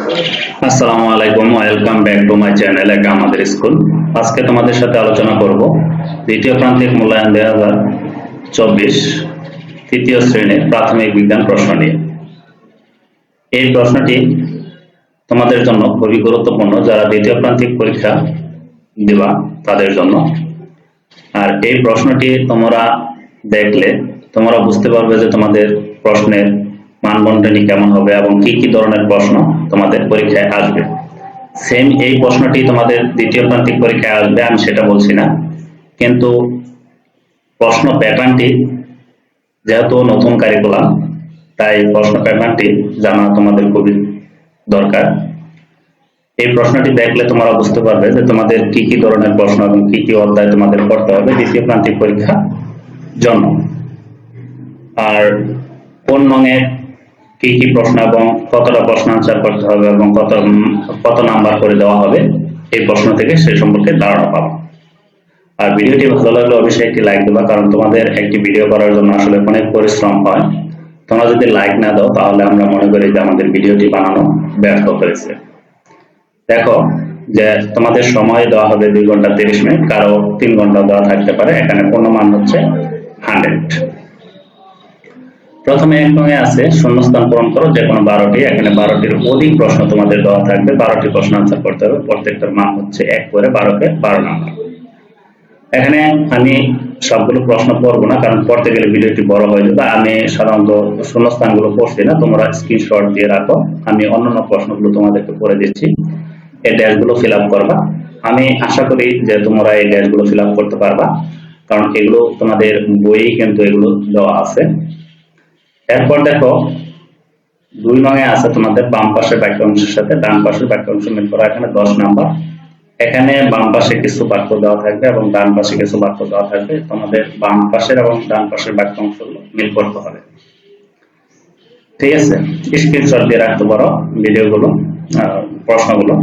আসসালামু আলাইকুম, welcome back to my channel একা আমাদের স্কুল। আজকে তোমাদের সাথে আলোচনা করব দ্বিতীয় প্রান্তিক মূল্যায়ন 2024 তৃতীয় শ্রেণীর প্রাথমিক বিজ্ঞান প্রশ্ন নিয়ে। এই প্রশ্নটি তোমাদের জন্য খুবই গুরুত্বপূর্ণ, যারা দ্বিতীয় প্রান্তিক পরীক্ষা দেবা তাদের জন্য। আর এই প্রশ্নটি তোমরা দেখলে তোমরা বুঝতে পারবে যে তোমাদের প্রশ্নের মানবন্টনী কেমন হবে এবং কি কি ধরনের প্রশ্ন তোমাদের পরীক্ষায় আসবে। সেম এই প্রশ্নটি তোমাদের দ্বিতীয় প্রান্তিক পরীক্ষায় আসবে, আমি সেটা বলছি না, কিন্তু প্রশ্ন প্যাটার্নটি যেহেতু নতুন কারিকুলাম, তাই প্রশ্ন প্যাটার্নটি জানা তোমাদের খুবই দরকার। এই প্রশ্নটি দেখলে তোমরা বুঝতে পারবে যে তোমাদের কি কি ধরনের প্রশ্ন এবং কি কি অধ্যায় তোমাদের পড়তে হবে দ্বিতীয় প্রান্তিক পরীক্ষার জন্য, আর কোন নঙে কি কি প্রশ্ন এবং কতটা প্রশ্ন আনসার করতে হবে এবং কত নাম্বার করে দেওয়া হবে এই প্রশ্ন থেকে সেই সম্পর্কে ধারণা পাবো। আর ভিডিওটি ভালো লাগলে অবশ্যই একটি লাইক দেবা, কারণ তোমাদের একটি ভিডিও করার জন্য আসলে অনেক পরিশ্রম হয়। তোমরা যদি লাইক না দাও তাহলে আমরা মনে করি যে আমাদের ভিডিওটি বানানো ব্যর্থ হয়েছে। দেখো যে তোমাদের সময় দেওয়া হবে 2 ঘন্টা 30 মিনিট, কারো 3 ঘন্টা দেওয়া থাকতে পারে। এখানে পূর্ণমান হচ্ছে 100। প্রথমে এক নঙে আছে শূন্যস্থান পূরণ করো যে কোনো 12টি। এখানে 12টির অধিক প্রশ্ন তোমাদের দেওয়া থাকবে, 12টি প্রশ্ন আনসার করতে হবে। প্রত্যেকটার মান হচ্ছে 1 করে, 12কে 12 নাম্বার। এখানে আমি সবগুলো প্রশ্ন পড়বো না, কারণ পড়তে গেলে ভিডিওটি বড় হয়ে যাবে। আমি সাধারণত শূন্যস্থানগুলো পড়ছি না, তোমরা স্ক্রিনশট দিয়ে রাখো। আমি অন্যান্য প্রশ্নগুলো তোমাদেরকে পড়ে দিচ্ছি, এই ড্যাশগুলো ফিল আপ করবা। আমি আশা করি যে তোমরা এই ড্যাশগুলো ফিল আপ করতে পারবা, কারণ এগুলো তোমাদের বইয়ে কিন্তু এগুলো দেওয়া আছে। এরপর দেখো 2 নঙে আছে তোমাদের বাম পাশের বাক্যাংশের সাথে ডান পাশের বাক্যাংশ মিল করা। এখানে 10 নাম্বার। এখানে বাম পাশে কিছু বাক্য দেওয়া থাকবে এবং ডান পাশে কিছু বাক্য দেওয়া থাকবে। তোমাদের বাম পাশের এবং ডান পাশের বাক্যাংশ মিল করতে হবে, ঠিক আছে? স্ক্রিনশট দিয়ে রাখতে পারো ভিডিওগুলো, প্রশ্নগুলো।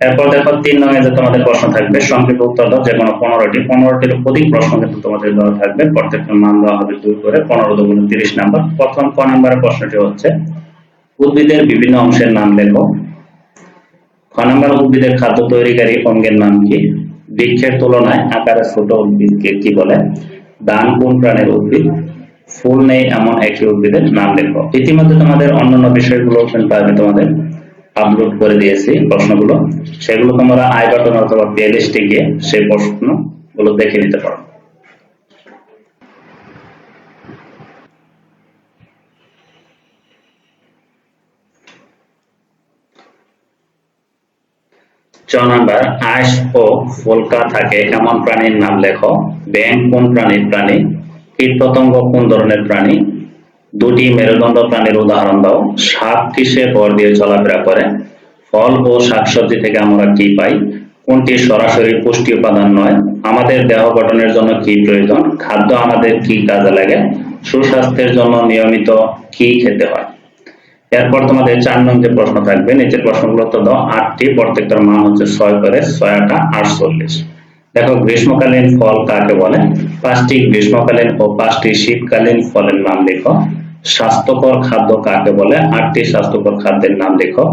এরপর দেখো 3 নঙে যে তোমাদের প্রশ্ন থাকবে সংক্ষিপ্ত উত্তর দাও যে কোনো 15টির অধিক প্রশ্ন কিন্তু তোমাদের দেওয়া থাকবে। প্রত্যেকটা মান দেওয়া হবে 2 করে, 15 দুগুণে 30 নাম্বার। প্রথম ক নাম্বারের প্রশ্নটি হচ্ছে উদ্ভিদের বিভিন্ন অংশের নাম লেখো। খ নাম্বার উদ্ভিদের খাদ্য তৈরিকারী অঙ্গের নাম কি? বৃক্ষের তুলনায় আকারে ছোট উদ্ভিদকে কি বলে? দান কোন প্রাণীর উদ্ভিদ? ফুল নেই এমন একটি উদ্ভিদের নাম লেখো। ইতিমধ্যে তোমাদের অন্যান্য বিষয়গুলো আমি তোমাদের আপলোড করে দিয়েছি প্রশ্নগুলো, সেগুলো তোমরা আই বাটন অথবা প্লেলিস্টে গিয়ে সেই প্রশ্নগুলো দেখে নিতে পারো। চ নাম্বার আঁশ ও ফুলকা থাকে এমন প্রাণীর নাম লেখো। ব্যাঙ কোন প্রাণীর প্রাণী? কীটপতঙ্গ কোন ধরনের প্রাণী? 2টি মেরুদণ্ড প্রাণীর উদাহরণ দাও। সাপ কিসে ভর দিয়ে চলাফেরা করে? ফল ও শাকসবজি থেকে আমরা কি পাই? কোনটি সরাসরি পুষ্টি উপাদান নয়? আমাদের দেহ গঠনের জন্য কি প্রয়োজন? খাদ্য আমাদের কি কাজে লাগে? সুস্বাস্থ্যের জন্য নিয়মিত কি খেতে হয়? এরপর তোমাদের 4 নং যে প্রশ্ন থাকবে, নিচের প্রশ্নগুলো তো দাও 8টি, প্রত্যেকটার মান হচ্ছে 6 করে, 6 8 48। দেখো গ্রীষ্মকালীন ফল কাকে বলে? 5টি গ্রীষ্মকালীন ও 5টি শীতকালীন ফলের নাম লেখো। স্বাস্থ্যকর খাদ্য কাকে বলে? 8টি স্বাস্থ্যকর খাদ্যের নাম লেখো।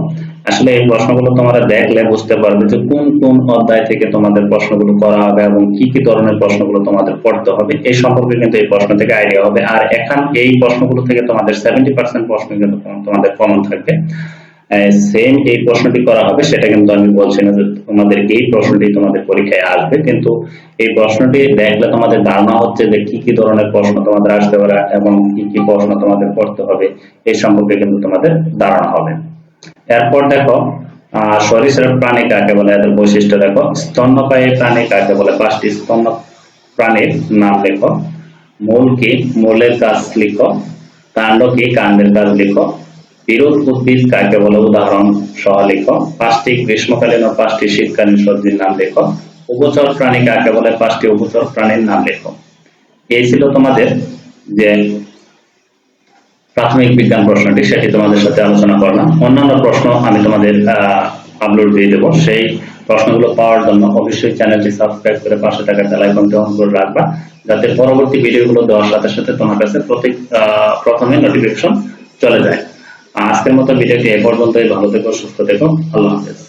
আসলে এই প্রশ্নগুলো তোমরা দেখলে বুঝতে পারবে যে কোন কোন অধ্যায় থেকে তোমাদের প্রশ্নগুলো করা হবে এবং কি কি ধরনের প্রশ্নগুলো তোমাদের পড়তে হবে এই সম্পর্কে কিন্তু এই প্রশ্ন থেকে আইডিয়া হবে। আর এখন এই প্রশ্নগুলো থেকে তোমাদের 70% প্রশ্ন কিন্তু তোমাদের কমন থাকবে। সেম এই প্রশ্নটি করা হবে সেটা কিন্তু আমি বলছি না যে তোমাদের এই প্রশ্নটি তোমাদের পরীক্ষায় আসবে, কিন্তু এই প্রশ্নটি দেখলে তোমাদের ধারণা হচ্ছে যে কি কি ধরনের প্রশ্ন তোমাদের আসতে পারে এবং কি কি প্রশ্ন তোমাদের পড়তে হবে এই সম্পর্কে কিন্তু তোমাদের ধারণা হবে। এরপর দেখো সরীসৃপ প্রাণী কাকে বলে? এদের বৈশিষ্ট্য দেখো। স্তন্যপায়ী প্রাণী কাকে বলে? 5টি স্তন্য প্রাণীর নাম লেখো। মূল কি? মূলের কাজ লিখো। কাণ্ড কি? কাণ্ডের কাজ লিখো। বিরোধ উদ্ভিদ কাকে বলে? উদাহরণ সহ লিখো। 5টি গ্রীষ্মকালীন ও 5টি শীতকালীন সবজির নাম লেখো। উভচর প্রাণী কাকে বলে? 5টি উভচর প্রাণীর নাম লেখো। এই ছিল তোমাদের যে প্রাথমিক বিজ্ঞান প্রশ্নটি, সেটি তোমাদের সাথে আলোচনা করলাম। অন্যান্য প্রশ্ন আমি তোমাদের আপলোড দিয়ে দেবো। সেই প্রশ্নগুলো পাওয়ার জন্য অবশ্যই চ্যানেলটি সাবস্ক্রাইব করে পাশে থাকা বেল আইকনটি অন করে রাখবা, যাতে পরবর্তী ভিডিওগুলো দেওয়ার সাথে সাথে তোমার কাছে প্রথমে নোটিফিকেশন চলে যায়। আজকের মতো ভিডিওটি এ পর্যন্তই। ভালো থেকো, সুস্থ থেকো, আল্লাহ হাফেজ।